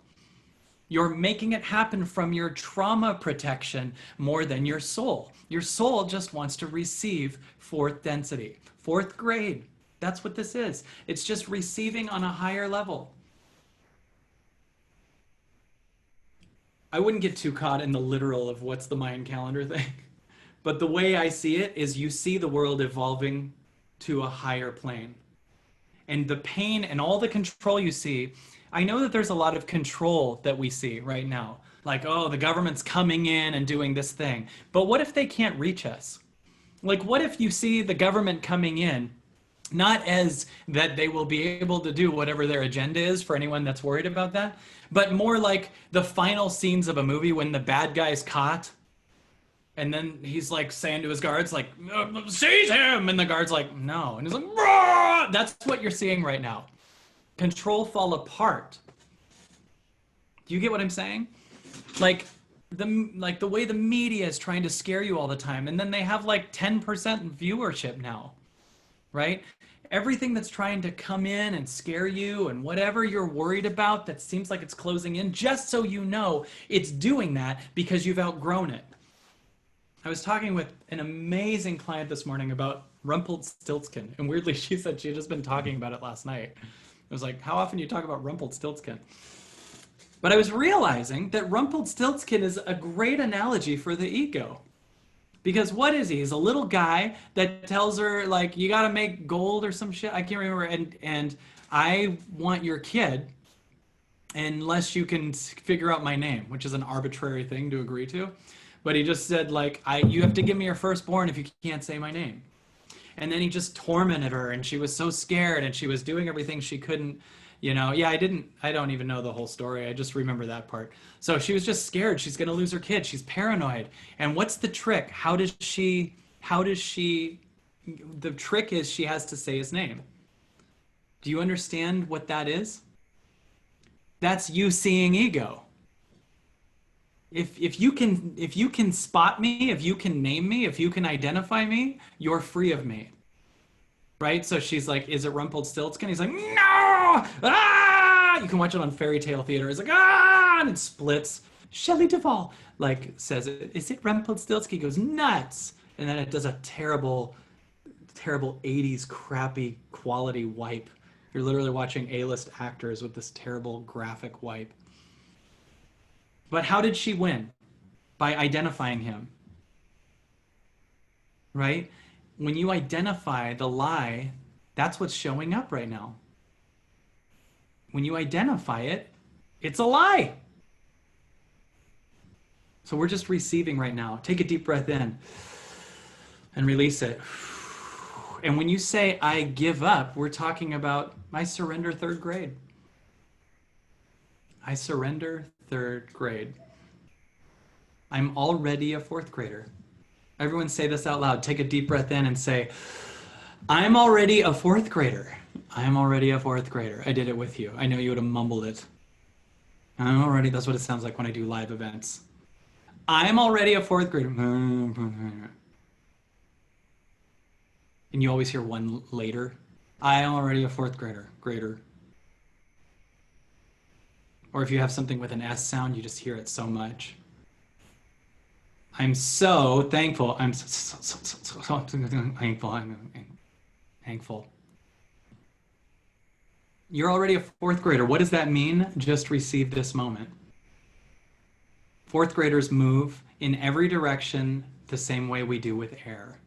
You're making it happen from your trauma protection more than your soul. Your soul just wants to receive fourth density, fourth grade. That's what this is. It's just receiving on a higher level. I wouldn't get too caught in the literal of what's the Mayan calendar thing. But the way I see it is you see the world evolving to a higher plane. And the pain and all the control you see, I know that there's a lot of control that we see right now. Like, oh, the government's coming in and doing this thing. But what if they can't reach us? Like, what if you see the government coming in, not as that they will be able to do whatever their agenda is for anyone that's worried about that, but more like the final scenes of a movie when the bad guy's caught and then he's like saying to his guards, like, seize him! And the guard's like, no. And he's like, Rah! That's what you're seeing right now. Control fall apart. Do you get what I'm saying? Like the way the media is trying to scare you all the time, and then they have like 10% viewership now, right? Everything that's trying to come in and scare you and whatever you're worried about that seems like it's closing in, just so you know it's doing that because you've outgrown it. I was talking with an amazing client this morning about Rumpelstiltskin, and weirdly she said she had just been talking about it last night. I was like, how often do you talk about Rumpelstiltskin? But I was realizing that Rumpelstiltskin is a great analogy for the ego. Because what is he? He's a little guy that tells her, like, you gotta make gold or some shit. I can't remember. And I want your kid unless you can figure out my name, which is an arbitrary thing to agree to. But he just said, like, you have to give me your firstborn if you can't say my name. And then he just tormented her, and she was so scared, and she was doing everything she couldn't, you know. Yeah, I don't even know the whole story. I just remember that part. So she was just scared. She's going to lose her kid. She's paranoid. And what's the trick? The trick is she has to say his name. Do you understand what that is? That's you seeing ego. If you can spot me, if you can name me, if you can identify me, you're free of me. Right? So she's like, is it Rumpelstiltskin? He's like, no! Ah! You can watch it on Fairy Tale Theater. It's like, ah! And it splits. Shelley Duvall, like, says it. Is it Rumpelstiltskin? He goes, nuts! And then it does a terrible, terrible 80s crappy quality wipe. You're literally watching A-list actors with this terrible graphic wipe. But how did she win? By identifying him. Right? When you identify the lie, that's what's showing up right now. When you identify it, it's a lie. So we're just receiving right now. Take a deep breath in and release it. And when you say, I give up, we're talking about, I surrender third grade. I surrender third grade. I'm already a fourth grader. Everyone say this out loud. Take a deep breath in and say, I'm already a fourth grader. I'm already a fourth grader. I did it with you. I know you would have mumbled it. That's what it sounds like when I do live events. I'm already a fourth grader. And you always hear one later. I am already a fourth grader. Or if you have something with an S sound, you just hear it so much. I'm so thankful. I'm so thankful. I'm thankful. You're already a fourth grader. What does that mean? Just receive this moment. Fourth graders move in every direction the same way we do with air.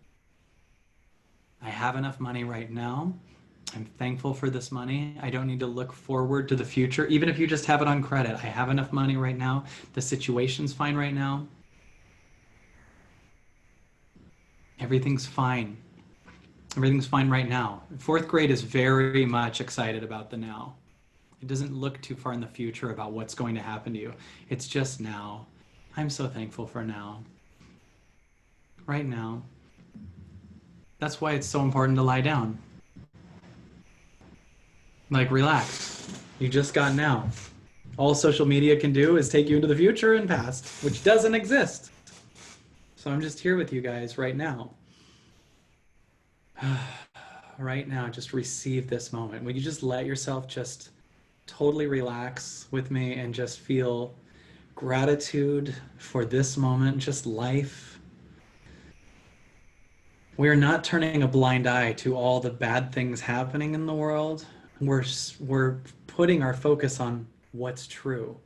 I have enough money right now. I'm thankful for this money. I don't need to look forward to the future. Even if you just have it on credit, I have enough money right now. The situation's fine right now. Everything's fine. Everything's fine right now. Fourth grade is very much excited about the now. It doesn't look too far in the future about what's going to happen to you. It's just now. I'm so thankful for now. Right now. That's why it's so important to lie down. Like, relax. You just got now. All social media can do is take you into the future and past, which doesn't exist. So I'm just here with you guys right now. Right now, just receive this moment. Will you just let yourself just totally relax with me and just feel gratitude for this moment, just life? We're not turning a blind eye to all the bad things happening in the world. We're putting our focus on what's true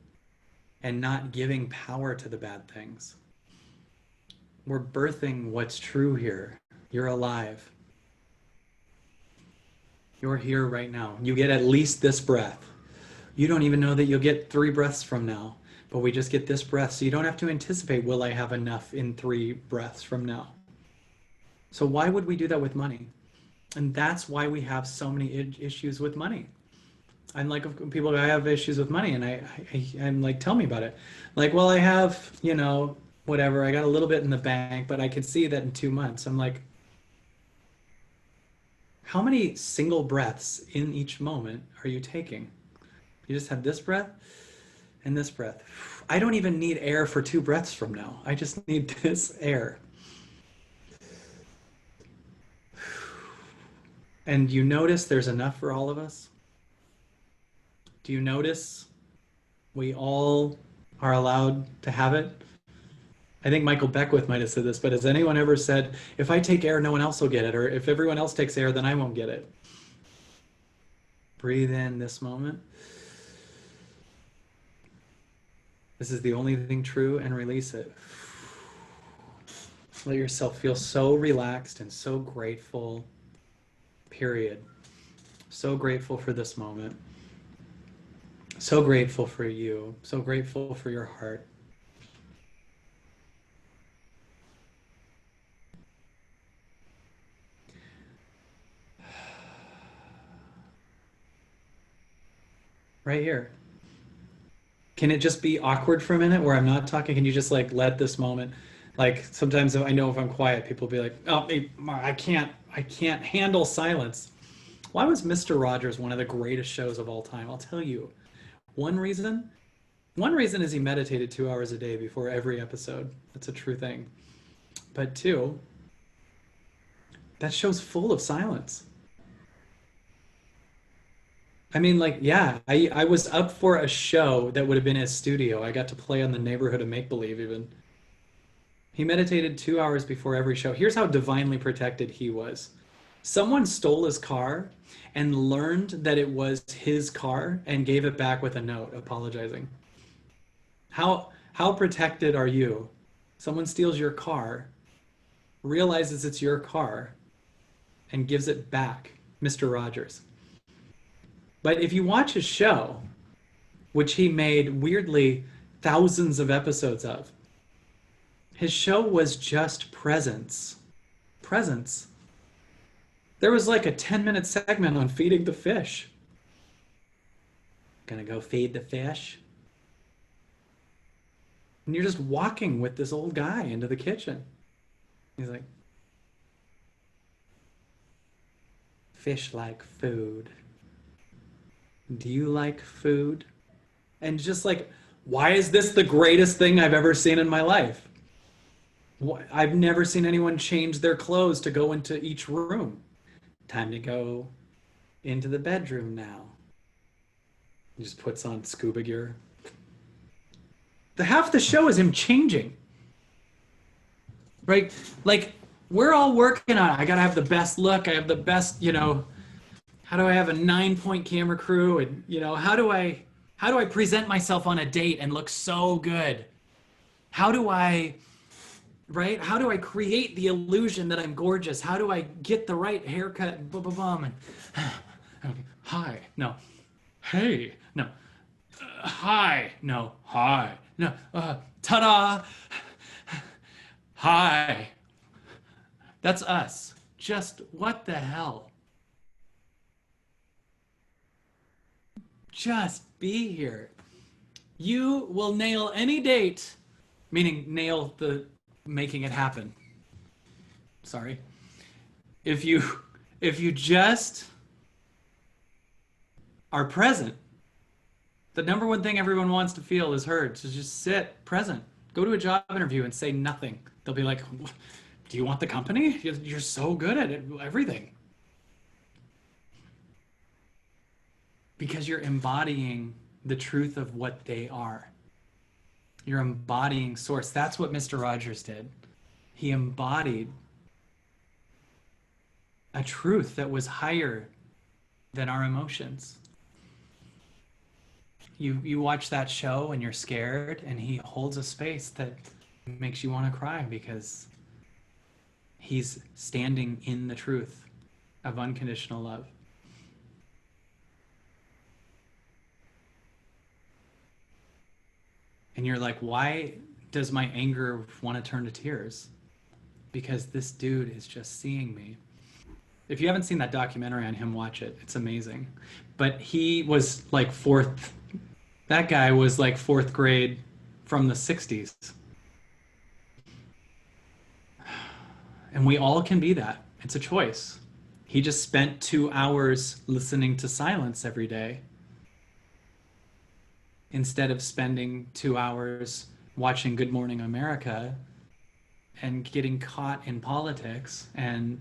and not giving power to the bad things. We're birthing what's true here. You're alive. You're here right now. You get at least this breath. You don't even know that you'll get 3 breaths from now, but we just get this breath. So you don't have to anticipate, will I have enough in 3 breaths from now? So why would we do that with money? And that's why we have so many issues with money. I'm like, people, I have issues with money, and I'm like, tell me about it. Like, well, I have, whatever. I got a little bit in the bank, but I could see that in 2 months. I'm like, how many single breaths in each moment are you taking? You just have this breath and this breath. I don't even need air for 2 breaths from now. I just need this air. And you notice there's enough for all of us? Do you notice we all are allowed to have it? I think Michael Beckwith might have said this, but has anyone ever said, if I take air, no one else will get it, or if everyone else takes air, then I won't get it? Breathe in this moment. This is the only thing true, and release it. Let yourself feel so relaxed and so grateful, period. So grateful for this moment. So grateful for you. So grateful for your heart. Right here. Can it just be awkward for a minute where I'm not talking? Can you just like let this moment, like sometimes I know if I'm quiet, people be like, oh, I can't handle silence. Why was Mr. Rogers one of the greatest shows of all time? I'll tell you. One reason, one reason is he meditated 2 hours a day before every episode. That's a true thing. But 2, that show's full of silence. I mean, like, yeah, I was up for a show that would have been his studio. I got to play on the neighborhood of make believe even. He meditated 2 hours before every show. Here's how divinely protected he was. Someone stole his car and learned that it was his car and gave it back with a note apologizing. How protected are you? Someone steals your car, realizes it's your car, and gives it back, Mr. Rogers. But if you watch his show, which he made weirdly thousands of episodes of, his show was just presence. Presence. There was like a 10-minute segment on feeding the fish. Gonna go feed the fish. And you're just walking with this old guy into the kitchen. He's like, fish like food. Do you like food? And just like Why is this the greatest thing I've ever seen in my life? I've never seen anyone change their clothes to go into each room. Time to go into the bedroom now. He just puts on scuba gear. The half the show is him changing. Right? Like we're all working on it. I gotta have the best look. I have the best, how do I have a 9-point camera crew? And how do I present myself on a date and look so good? How do I right? How do I create the illusion that I'm gorgeous? How do I get the right haircut? And blah, blah, blah, and hi, no, hey, no, hi, no, hi, no, ta-da, hi. That's us. Just what the hell? Just be here. You will nail any date, meaning nail the making it happen. Sorry. If you just are present, the number one thing everyone wants to feel is heard. So just sit present. Go to a job interview and say nothing. They'll be like, do you want the company? You're so good at it, everything. Because you're embodying the truth of what they are. You're embodying source. That's what Mr. Rogers did. He embodied a truth that was higher than our emotions. You watch that show and you're scared, and he holds a space that makes you want to cry because he's standing in the truth of unconditional love. And you're like, why does my anger want to turn to tears? Because this dude is just seeing me. If you haven't seen that documentary on him, watch it. It's amazing. But he was like that guy was like fourth grade from the 60s. And we all can be that. It's a choice. He just spent 2 hours listening to silence every day instead of spending 2 hours watching Good Morning America and getting caught in politics and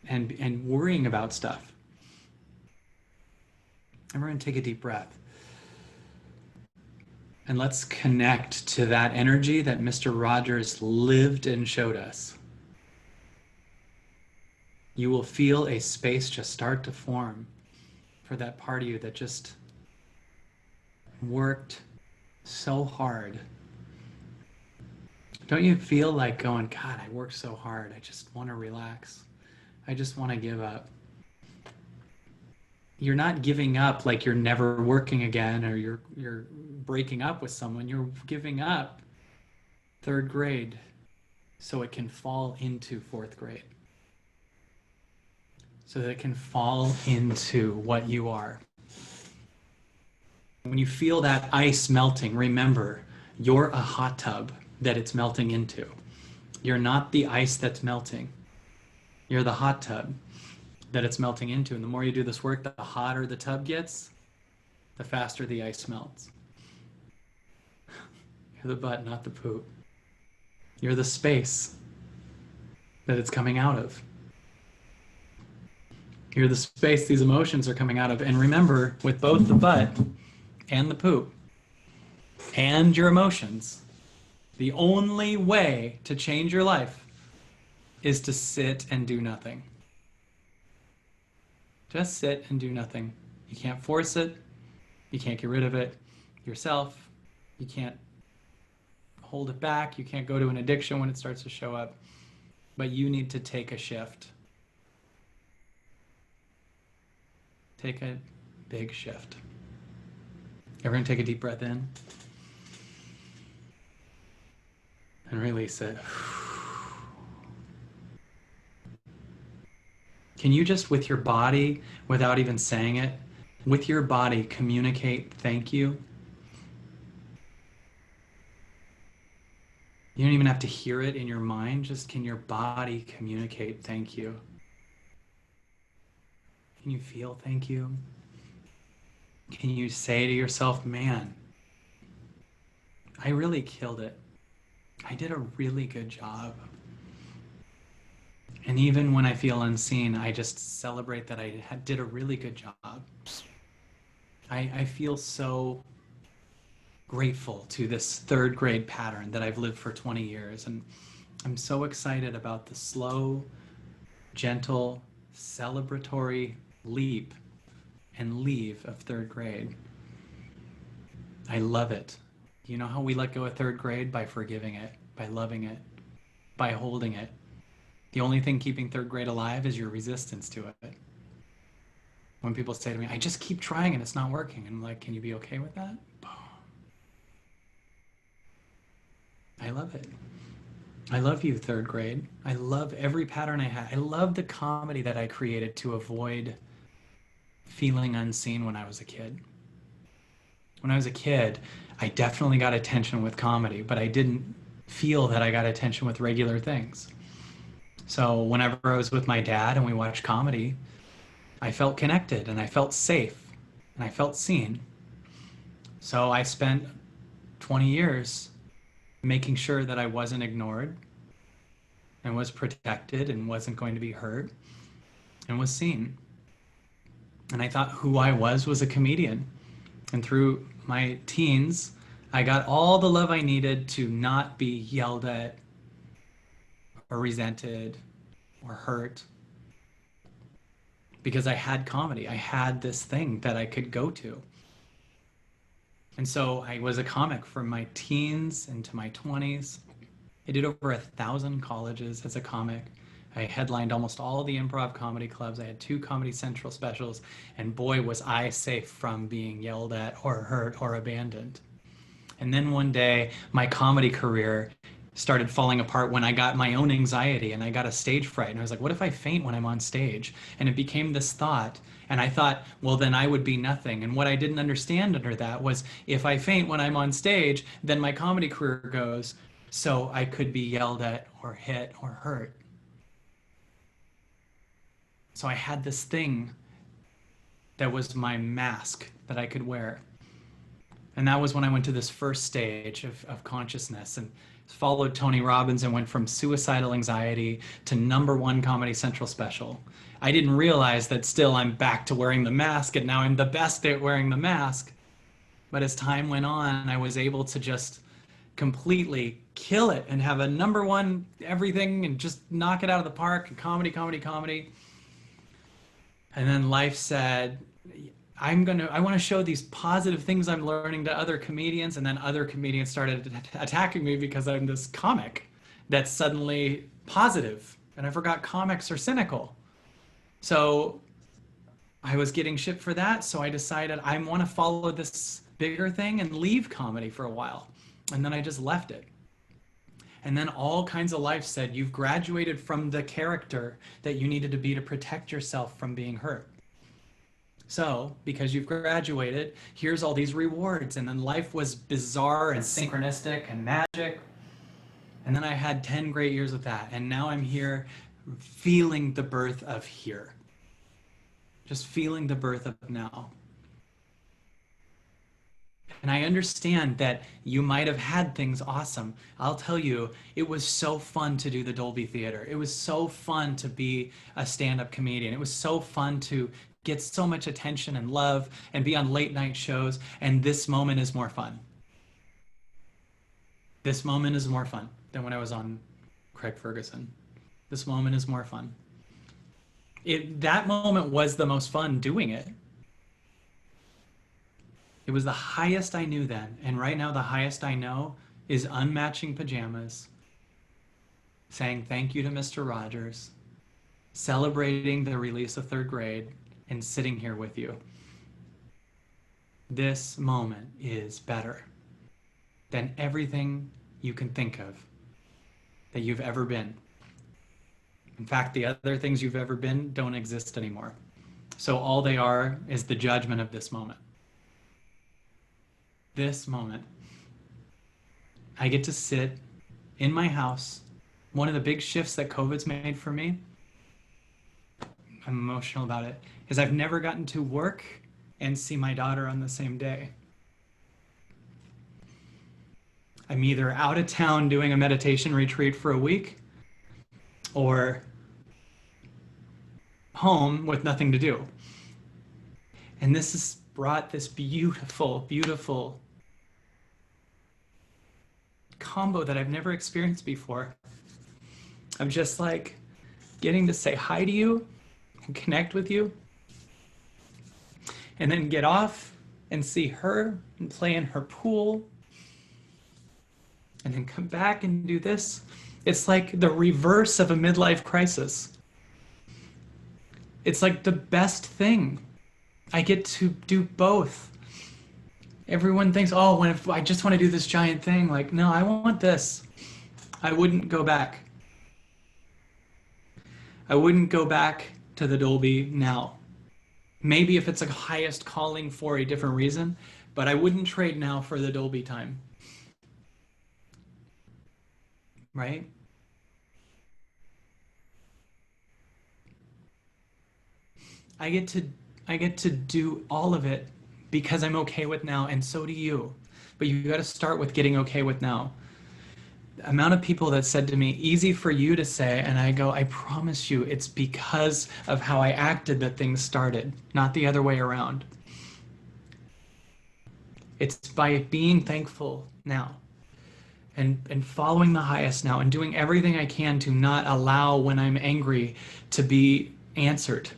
worrying about stuff. Everyone take a deep breath. And let's connect to that energy that Mr. Rogers lived and showed us. You will feel a space just start to form for that part of you that just worked so hard. Don't you feel like going, God, I worked so hard. I just want to relax. I just want to give up. You're not giving up like you're never working again or you're breaking up with someone. You're giving up third grade so it can fall into fourth grade. So that it can fall into what you are. When you feel that ice melting, remember, you're a hot tub that it's melting into. You're not the ice that's melting. You're the hot tub that it's melting into. And the more you do this work, the hotter the tub gets, the faster the ice melts. You're the butt, not the poop. You're the space that it's coming out of. You're the space these emotions are coming out of. And remember, with both the butt and the poop and your emotions, the only way to change your life is to sit and do nothing. Just sit and do nothing. You can't force it. You can't get rid of it yourself. You can't hold it back. You can't go to an addiction when it starts to show up. But you need to take a shift. Take a big shift. Everyone take a deep breath in. And release it. Can you just, with your body, without even saying it, with your body, communicate thank you? You don't even have to hear it in your mind. Just can your body communicate thank you? Can you feel thank you? Can you say to yourself, man, I really killed it. I did a really good job. And even when I feel unseen, I just celebrate that I did a really good job. I feel so grateful to this third grade pattern that I've lived for 20 years. And I'm so excited about the slow, gentle, celebratory leap and leave of third grade. I love it. You know how we let go of third grade? By forgiving it, by loving it, by holding it. The only thing keeping third grade alive is your resistance to it. When people say to me, I just keep trying and it's not working. And I'm like, can you be okay with that? I love it. I love you, third grade. I love every pattern I had. I love the comedy that I created to avoid feeling unseen when I was a kid. When I was a kid, I definitely got attention with comedy, but I didn't feel that I got attention with regular things. So whenever I was with my dad and we watched comedy, I felt connected and I felt safe and I felt seen. So I spent 20 years making sure that I wasn't ignored and was protected and wasn't going to be hurt and was seen. And I thought who I was a comedian. And through my teens, I got all the love I needed to not be yelled at or resented or hurt because I had comedy. I had this thing that I could go to. And so I was a comic from my teens into my 20s. I did over 1,000 colleges as a comic. I headlined almost all the improv comedy clubs. I had 2 Comedy Central specials, and boy, was I safe from being yelled at or hurt or abandoned. And then one day, my comedy career started falling apart when I got my own anxiety and I got a stage fright. And I was like, what if I faint when I'm on stage? And it became this thought. And I thought, well, then I would be nothing. And what I didn't understand under that was if I faint when I'm on stage, then my comedy career goes. So I could be yelled at or hit or hurt. So I had this thing that was my mask that I could wear. And that was when I went to this first stage of consciousness and followed Tony Robbins and went from suicidal anxiety to #1 Comedy Central special. I didn't realize that still I'm back to wearing the mask and now I'm the best at wearing the mask. But as time went on, I was able to just completely kill it and have a #1 everything and just knock it out of the park and comedy, comedy, comedy. And then life said, I want to show these positive things I'm learning to other comedians. And then other comedians started attacking me because I'm this comic that's suddenly positive. And I forgot comics are cynical. So I was getting shit for that. So I decided I want to follow this bigger thing and leave comedy for a while. And then I just left it. And then all kinds of life said, you've graduated from the character that you needed to be to protect yourself from being hurt. So, because you've graduated, here's all these rewards. And then life was bizarre and synchronistic and magic. And then I had 10 great years with that. And now I'm here feeling the birth of here. Just feeling the birth of now. And I understand that you might have had things awesome. I'll tell you, it was so fun to do the Dolby Theater. It was so fun to be a stand-up comedian. It was so fun to get so much attention and love and be on late night shows. And this moment is more fun. This moment is more fun than when I was on Craig Ferguson. This moment is more fun. That moment was the most fun doing it. It was the highest I knew then. And right now, the highest I know is unmatching pajamas, saying thank you to Mr. Rogers, celebrating the release of third grade, and sitting here with you. This moment is better than everything you can think of that you've ever been. In fact, the other things you've ever been don't exist anymore. So all they are is the judgment of this moment. This moment, I get to sit in my house. One of the big shifts that COVID's made for me, I'm emotional about it, is I've never gotten to work and see my daughter on the same day. I'm either out of town doing a meditation retreat for a week or home with nothing to do. And this has brought this beautiful, beautiful combo that I've never experienced before. I'm just like getting to say hi to you and connect with you, and then get off and see her and play in her pool, and then come back and do this. It's like the reverse of a midlife crisis. It's like the best thing. I get to do both. Everyone thinks, oh, if I just want to do this giant thing. Like, no, I want this. I wouldn't go back. I wouldn't go back to the Dolby now. Maybe if it's a highest calling for a different reason, but I wouldn't trade now for the Dolby time. Right? I get to do all of it because I'm okay with now, and so do you. But you got to start with getting okay with now. The amount of people that said to me, easy for you to say, and I go, I promise you, it's because of how I acted that things started, not the other way around. It's by being thankful now and following the highest now and doing everything I can to not allow when I'm angry to be answered.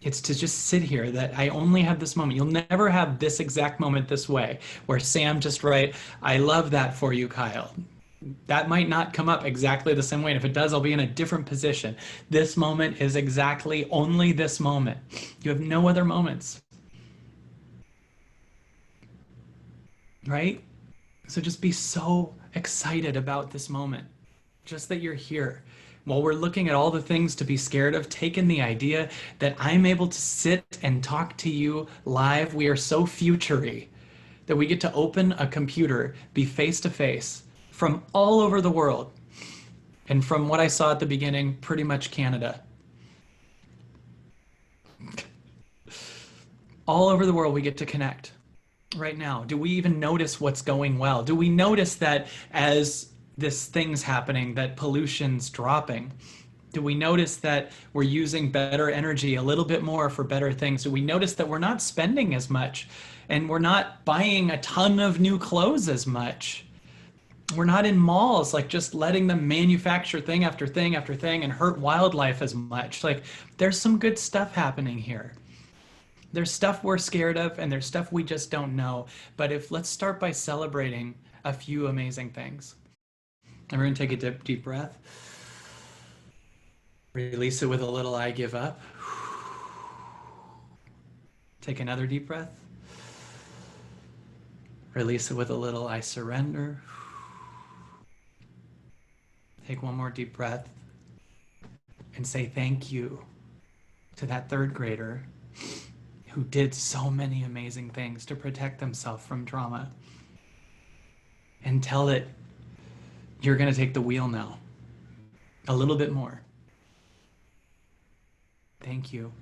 It's to just sit here that I only have this moment. You'll never have this exact moment this way where Sam just write, I love that for you, Kyle. That might not come up exactly the same way. And if it does, I'll be in a different position. This moment is exactly only this moment. You have no other moments. Right? So just be so excited about this moment. Just that you're here. While we're looking at all the things to be scared of, take in the idea that I'm able to sit and talk to you live. We are so future-y that we get to open a computer, be face to face from all over the world. And from what I saw at the beginning, pretty much Canada. All over the world we get to connect right now. Do we even notice what's going well? Do we notice that as this thing's happening, that pollution's dropping? Do we notice that we're using better energy a little bit more for better things? Do we notice that we're not spending as much and we're not buying a ton of new clothes as much? We're not in malls, like just letting them manufacture thing after thing after thing and hurt wildlife as much. Like there's some good stuff happening here. There's stuff we're scared of and there's stuff we just don't know. But let's start by celebrating a few amazing things. Everyone take a deep breath. Release it with a little I give up. Take another deep breath. Release it with a little I surrender. Take one more deep breath and say thank you to that third grader who did so many amazing things to protect themselves from trauma. And tell it you're going to take the wheel now. A little bit more. Thank you.